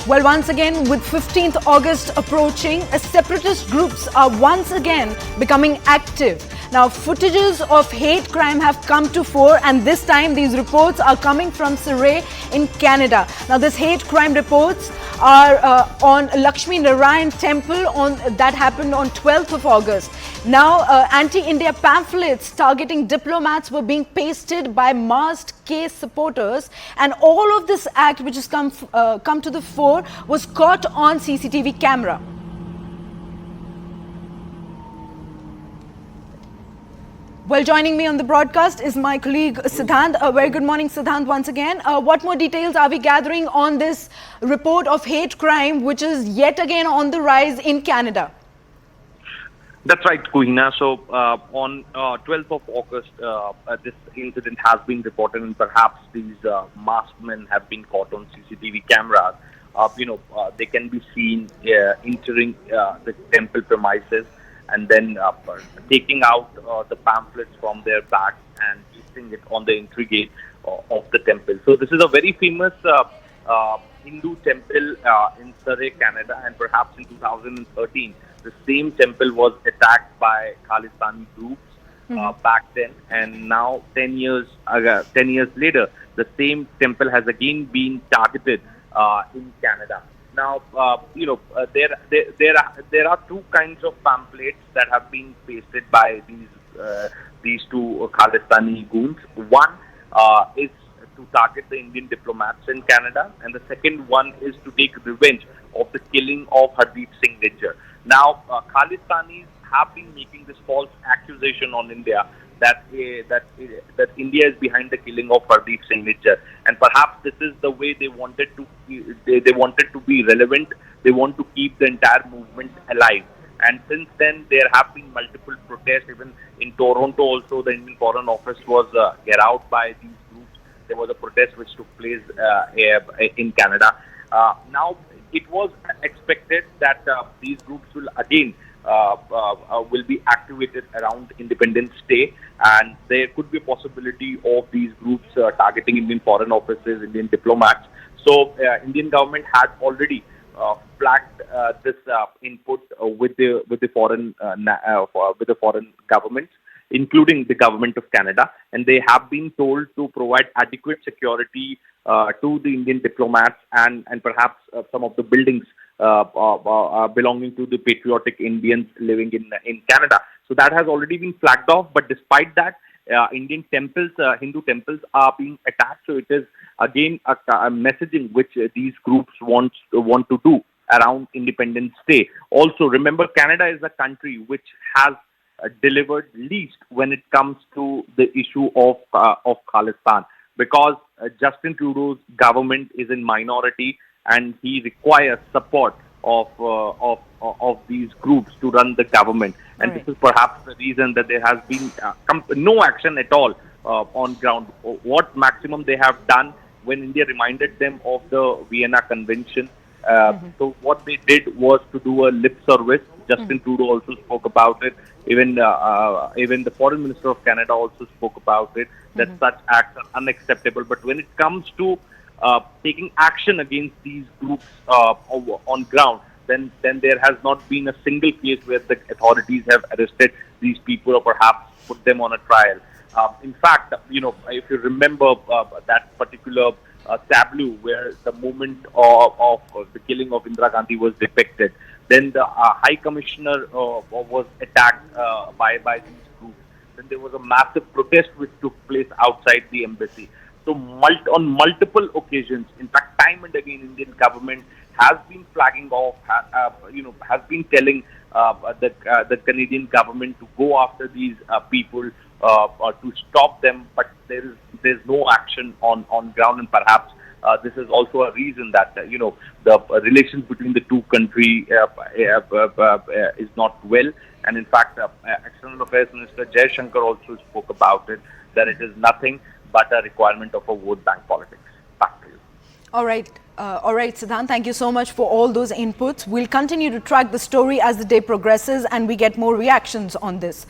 Well, once again, with 15th August approaching, separatist groups are once again becoming active. Now, footages of hate crime have come to fore, and this time these reports are coming from Surrey in Canada. Now, this hate crime reports are on Laxmi Narayan temple that happened on 12th of August. Now, anti-India pamphlets targeting diplomats were being pasted by masked case supporters, and all of this act, which has come to the fore, was caught on CCTV camera. Well, joining me on the broadcast is my colleague Siddhant. A very good morning, Siddhant, once again. What more details are we gathering on this report of hate crime, which is yet again on the rise in Canada? That's right, Kuhina. So on 12th of August, this incident has been reported, and perhaps these masked men have been caught on CCTV cameras. They can be seen entering the temple premises and then taking out the pamphlets from their bags and placing it on the entry gate of the temple. So this is a very famous Hindu temple in Surrey, Canada, and perhaps in 2013, the same temple was attacked by Khalistan groups back then, and now 10 years later, the same temple has again been targeted in Canada. Now, there are two kinds of pamphlets that have been pasted by these two Khalistani goons. One is to target the Indian diplomats in Canada, and the second one is to take revenge of the killing of Hardeep Singh Nijjar. Now, Khalistanis have been making this false accusation on India that India is behind the killing of Hardeep Singh Nijjar, and perhaps this is the way they wanted to be relevant. They want to keep the entire movement alive. And since then, there have been multiple protests. Even in Toronto, also the Indian Foreign Office was get out by these groups. There was a protest which took place in Canada. Now, it was expected that these groups will again will be activated around Independence Day, and there could be a possibility of these groups targeting Indian foreign offices, Indian diplomats. So, Indian government had already flagged this input with the foreign governments, including the government of Canada, and they have been told to provide adequate security to the Indian diplomats and perhaps some of the buildings belonging to the patriotic Indians living in Canada. So that has already been flagged off, but despite that, Indian temples, Hindu temples are being attacked. So it is again a messaging which these groups want to do around Independence Day. Also, remember, Canada is a country which has delivered least when it comes to the issue of Khalistan, because Justin Trudeau's government is in minority, and he requires support of these groups to run the government. And This is perhaps the reason that there has been no action at all on ground. What maximum they have done when India reminded them of the Vienna Convention. So what they did was to do a lip service. Justin Trudeau also spoke about it. Even the Foreign Minister of Canada also spoke about it, that such acts are unacceptable. But when it comes to taking action against these groups on ground, then there has not been a single case where the authorities have arrested these people or perhaps put them on a trial. In fact, if you remember that particular tableau where the moment of the killing of Indira Gandhi was depicted, then the High Commissioner was attacked by these groups. Then there was a massive protest which took place outside the embassy. So on multiple occasions, in fact, time and again, Indian government has been flagging off, has been telling the Canadian government to go after these people or to stop them, but there's no action on ground, and perhaps this is also a reason that the relations between the two countries is not well. And in fact, External Affairs Minister Jai Shankar also spoke about it, that it is nothing but a requirement of a vote bank politics. Back to you. All right, Siddhant, thank you so much for all those inputs. We'll continue to track the story as the day progresses and we get more reactions on this.